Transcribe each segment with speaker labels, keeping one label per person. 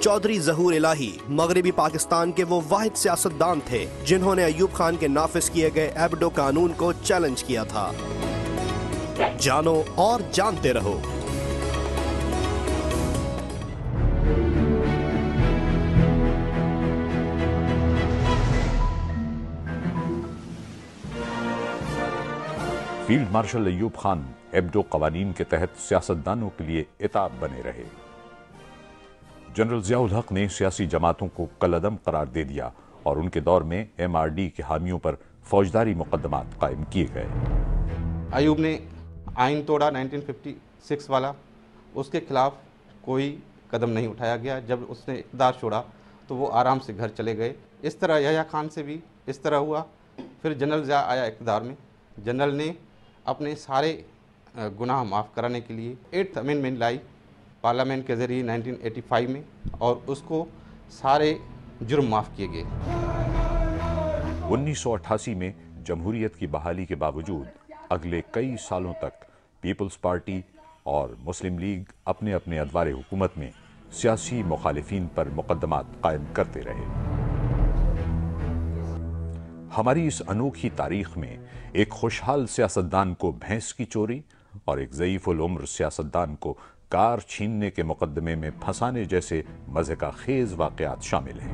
Speaker 1: چودھری ظہور الہی مغربی پاکستان کے وہ واحد سیاستدان تھے جنہوں نے ایوب خان کے نافذ کیے گئے ایبڈو قانون کو چیلنج کیا تھا۔ جانو اور جانتے رہو۔
Speaker 2: Field marshal Ayub Khan Hebdo قوانین کے تحت سیاستدانوں کے لیے عتاب بنے رہے۔ جنرل ضیاء الحق نے سیاسی جماعتوں کو کالعدم قرار دے دیا اور ان کے دور میں ایم آر ڈی کے حامیوں پر فوجداری مقدمات قائم کیے گئے۔
Speaker 3: ایوب نے آئین توڑا 1956 والا، اس کے خلاف کوئی قدم نہیں اٹھایا گیا۔ جب اس نے اقتدار چھوڑا تو وہ آرام سے گھر چلے گئے۔ اس طرح یحییٰ خان سے بھی اس طرح ہوا۔ پھر جنرل ضیاء آیا اقتدار میں، جنرل نے اپنے سارے گناہ معاف کرانے کے لیے 8th امینڈمنٹ لائی پارلیمنٹ کے ذریعے 1985 میں، اور اس کو سارے جرم معاف کیے گئے۔
Speaker 2: 1988 میں جمہوریت کی بحالی کے باوجود اگلے کئی سالوں تک پیپلز پارٹی اور مسلم لیگ اپنے اپنے ادوار حکومت میں سیاسی مخالفین پر مقدمات قائم کرتے رہے۔ ہماری اس انوکھی تاریخ میں ایک خوشحال سیاستدان کو بھینس کی چوری اور ایک ضعیف العمر سیاستدان کو کار چھیننے کے مقدمے میں پھنسانے جیسے مضحکہ خیز واقعات شامل ہیں۔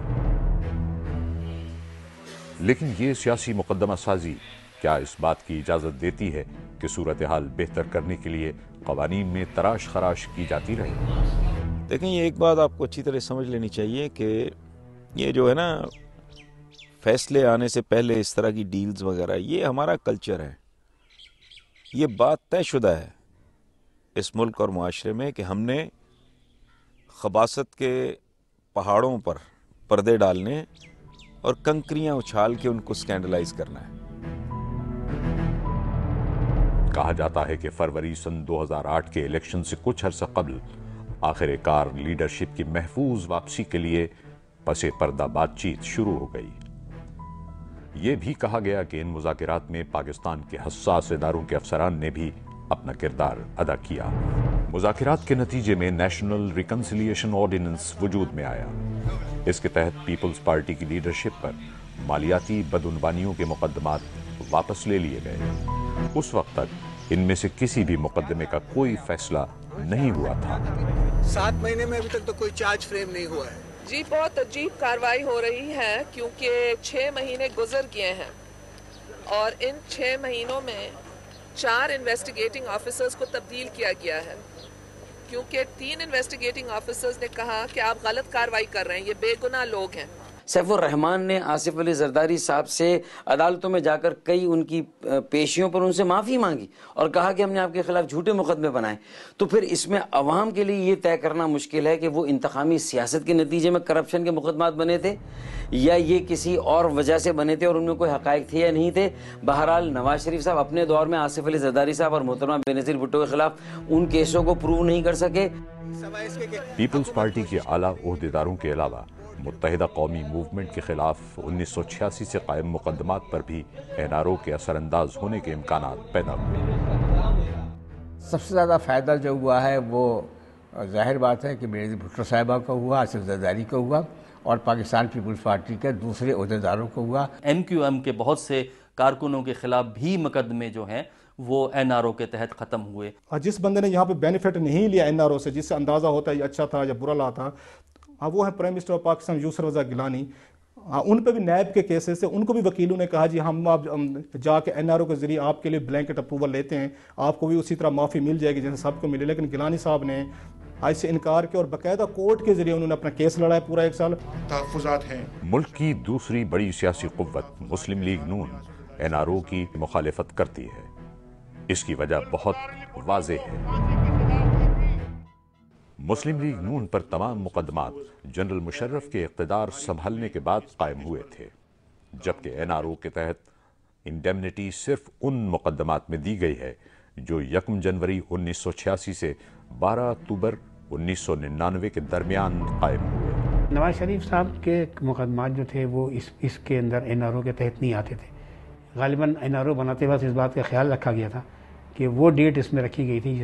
Speaker 2: لیکن یہ سیاسی مقدمہ سازی کیا اس بات کی اجازت دیتی ہے کہ صورتحال بہتر کرنے کے لیے قوانین میں تراش خراش کی جاتی رہے؟
Speaker 4: دیکھیں، یہ ایک بات آپ کو اچھی طرح سمجھ لینی چاہیے کہ یہ جو ہے نا فیصلے آنے سے پہلے اس طرح کی ڈیلز وغیرہ، یہ ہمارا کلچر ہے۔ یہ بات طے شدہ ہے اس ملک اور معاشرے میں کہ ہم نے خباثت کے پہاڑوں پر پردے ڈالنے اور کنکریاں اچھال کے ان کو سکینڈلائز کرنا ہے۔
Speaker 2: کہا جاتا ہے کہ فروری سن 2008 کے الیکشن سے کچھ عرصہ قبل آخر کار لیڈرشپ کی محفوظ واپسی کے لیے پس پردہ بات چیت شروع ہو گئی۔ یہ بھی کہا گیا کہ ان مذاکرات میں پاکستان کے حساس اداروں کے افسران نے بھی اپنا کردار ادا کیا۔ مذاکرات کے نتیجے میں نیشنل ریکنسیلیشن آرڈیننس وجود میں آیا۔ اس کے تحت پیپلز پارٹی کی لیڈرشپ پر مالیاتی بدعنوانیوں کے مقدمات واپس لے لیے گئے۔ اس وقت تک ان میں سے کسی بھی مقدمے کا کوئی فیصلہ نہیں ہوا تھا۔
Speaker 5: 7 مہینے میں ابھی تک تو کوئی چارج فریم نہیں ہوا ہے۔
Speaker 6: جی، بہت عجیب کارروائی ہو رہی ہے کیونکہ 6 مہینے گزر گئے ہیں اور ان 6 مہینوں میں 4 انویسٹیگیٹنگ آفیسرز کو تبدیل کیا گیا ہے، کیونکہ 3 انویسٹیگیٹنگ آفیسرز نے کہا کہ آپ غلط کارروائی کر رہے ہیں، یہ بے گناہ لوگ ہیں۔
Speaker 7: سیف الرحمان نے آصف علی زرداری صاحب سے عدالتوں میں جا کر کئی ان کی پیشیوں پر ان سے معافی مانگی اور کہا کہ ہم نے آپ کے خلاف جھوٹے مقدمے بنائے۔ تو پھر اس میں عوام کے لیے یہ طے کرنا مشکل ہے کہ وہ انتخابی سیاست کے نتیجے میں کرپشن کے مقدمات بنے تھے یا یہ کسی اور وجہ سے بنے تھے اور ان میں کوئی حقائق تھے یا نہیں تھے۔ بہرحال نواز شریف صاحب اپنے دور میں آصف علی زرداری صاحب اور محترمہ بینظیر بھٹو کے خلاف ان کیسوں کو پروو نہیں کر سکے۔
Speaker 2: پیپلز پارٹی کے اعلیٰ عہدیداروں کے علاوہ متحدہ قومی موومنٹ کے خلاف 1986 سے قائم مقدمات پر بھی این آر او کے اثر انداز ہونے کے امکانات پیدا ہوئے۔
Speaker 8: سب سے زیادہ فائدہ جو ہوا ہے وہ ظاہر بات ہے کہ بینظیر بھٹو صاحبہ کو ہوا، آصف زرداری کو ہوا اور پاکستان پیپلز پارٹی کے دوسرے عہدیداروں کو ہوا۔
Speaker 9: ایم کیو ایم کے بہت سے کارکنوں کے خلاف بھی مقدمے جو ہیں وہ این آر او کے تحت ختم ہوئے۔
Speaker 10: جس بندے نے یہاں پہ بینیفٹ نہیں لیا این آر او سے، جس سے اندازہ ہوتا ہے یہ اچھا تھا یا برا لا تھا، وہ ہے پرائم منسٹر آف پاکستان یوسف رضا گیلانی۔ ان پہ بھی نیب کے کیسز سے ان کو بھی وکیلوں نے کہا جی ہم اب جا کے این آر او کے ذریعے آپ کے لیے بلینکٹ اپروول لیتے ہیں، آپ کو بھی اسی طرح معافی مل جائے گی جیسے سب کو ملے، لیکن گیلانی صاحب نے آج سے انکار کیا اور باقاعدہ کورٹ کے ذریعے انہوں نے اپنا کیس لڑا ہے پورا 1 سال۔
Speaker 5: تحفظات ہیں۔
Speaker 2: ملک کی دوسری بڑی سیاسی قوت مسلم لیگ نون این آر او کی مخالفت کرتی ہے۔ اس کی وجہ بہت واضح ہے۔ مسلم لیگ نون پر تمام مقدمات جنرل مشرف کے اقتدار سنبھلنے کے بعد قائم ہوئے تھے، جبکہ این آر او کے تحت انڈیمنٹی صرف ان مقدمات میں دی گئی ہے جو 1 جنوری 1986 سے 12 اکتوبر 1999 کے درمیان قائم ہوئے۔
Speaker 11: نواز شریف صاحب کے مقدمات جو تھے وہ اس کے اندر این آر او کے تحت نہیں آتے تھے۔ غالباً این آر او بناتے وقت اس بات کا خیال رکھا گیا تھا کہ وہ ڈیٹ اس میں رکھی گئی تھی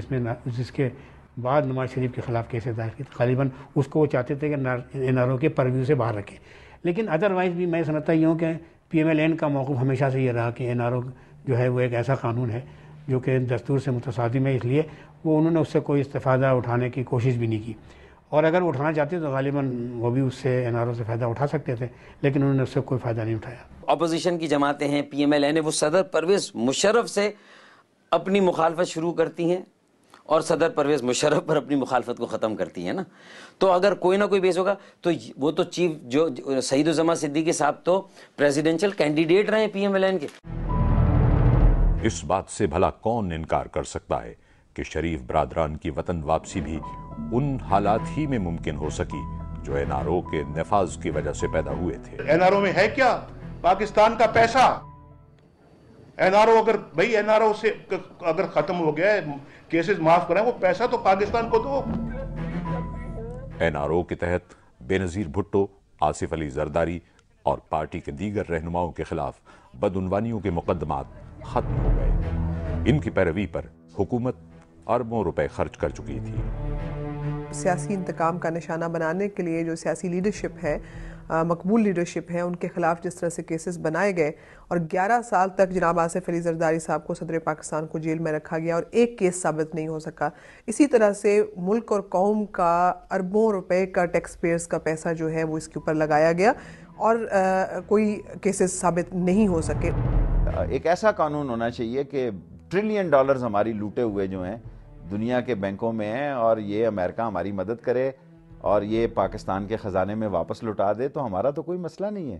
Speaker 11: جس کے بعد نواز شریف کے خلاف کیسز دائر کیے. غالباً اس کو وہ چاہتے تھے کہ NRO کے پرویو سے باہر رکھیں. لیکن ادروائز بھی میں سمجھتا یہ ہوں کہ PMLN کا موقف ہمیشہ سے یہ رہا کہ NRO جو ہے وہ ایک ایسا قانون ہے جو کہ دستور سے متصادم ہے، اس لیے وہ انہوں نے اس سے کوئی استفادہ اٹھانے کی کوشش بھی نہیں کی. اور اگر وہ اٹھانا چاہتے تو غالباً وہ بھی اس سے NRO سے فائدہ اٹھا سکتے تھے، لیکن انہوں نے اس سے کوئی فائدہ نہیں اٹھایا.
Speaker 7: اپوزیشن کی جماعتیں ہیں PMLN، وہ صدر پرویز مشرف سے اپنی مخالفت شروع کرتی ہیں اور صدر پرویز مشرف پر اپنی مخالفت کو ختم کرتی ہیں نا. تو اگر کوئی نہ کوئی بیس ہوگا تو وہ تو چیف جو سعید الزماں صدیقی صاحب تو پریزیڈنشل کینڈیڈیٹ رہے ہیں PMLN کے.
Speaker 2: اس بات سے بھلا کون انکار کر سکتا ہے کہ شریف برادران کی وطن واپسی بھی ان حالات ہی میں ممکن ہو سکی جو NRO کے نفاذ کی وجہ سے پیدا ہوئے تھے.
Speaker 12: NRO میں ہے کیا؟ پاکستان کا پیسہ. NRO سے اگر ختم ہو گیا ہے، کیسز معاف کریں، وہ پیسہ تو پاکستان کو دو.
Speaker 2: NRO کے تحت بے نظیر بھٹو، آصف علی زرداری اور پارٹی کے دیگر رہنماؤں کے خلاف بدعنوانیوں کے مقدمات ختم ہو گئے. ان کی پیروی پر حکومت اربوں روپے خرچ کر چکی تھی.
Speaker 6: سیاسی انتقام کا نشانہ بنانے کے لیے جو سیاسی لیڈرشپ ہے، مقبول لیڈرشپ ہے، ان کے خلاف جس طرح سے کیسز بنائے گئے اور 11 سال تک جناب آصف علی زرداری صاحب کو صدر پاکستان کو جیل میں رکھا گیا اور ایک کیس ثابت نہیں ہو سکا. اسی طرح سے ملک اور قوم کا اربوں روپے کا ٹیکس پیئرز کا پیسہ جو ہے وہ اس کے اوپر لگایا گیا اور کوئی کیسز ثابت نہیں ہو سکے.
Speaker 13: ایک ایسا قانون ہونا چاہیے کہ $1 ٹریلین ہماری لوٹے ہوئے جو ہیں دنیا کے بینکوں میں ہیں، اور یہ امریکہ ہماری مدد کرے اور یہ پاکستان کے خزانے میں واپس لوٹا دے تو ہمارا تو کوئی مسئلہ نہیں ہے.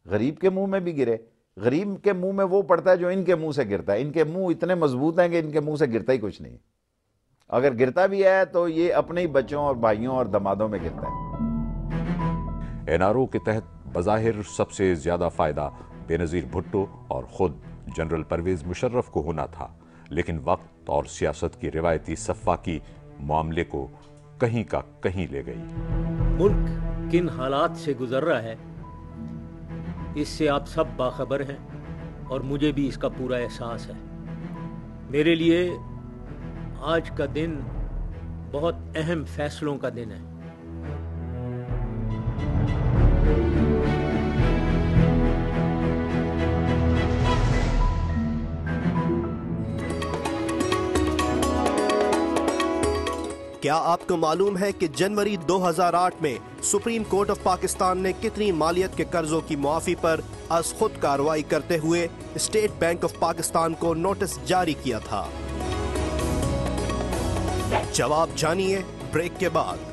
Speaker 13: غریب کے منہ میں بھی گرے، غریب کے منہ میں وہ پڑتا ہے جو ان کے منہ سے گرتا ہے. ان کے منہ اتنے مضبوط ہیں کہ ان کے منہ سے گرتا ہی کچھ نہیں. اگر گرتا بھی ہے تو یہ اپنے ہی بچوں اور بھائیوں اور دمادوں میں گرتا ہے.
Speaker 2: NRO کے تحت بظاہر سب سے زیادہ فائدہ بے نظیر بھٹو اور خود جنرل پرویز مشرف کو ہونا تھا، لیکن وقت اور سیاست کی روایتی صفاقی معاملے کو کہیں کا کہیں لے گئی.
Speaker 14: ملک کن حالات سے گزر رہا ہے اس سے آپ سب باخبر ہیں اور مجھے بھی اس کا پورا احساس ہے. میرے لیے آج کا دن بہت اہم فیصلوں کا دن ہے.
Speaker 1: کیا آپ کو معلوم ہے کہ جنوری 2008 میں سپریم کورٹ آف پاکستان نے کتنی مالیت کے قرضوں کی معافی پر از خود کارروائی کرتے ہوئے اسٹیٹ بینک آف پاکستان کو نوٹس جاری کیا تھا؟ جواب جانیے بریک کے بعد.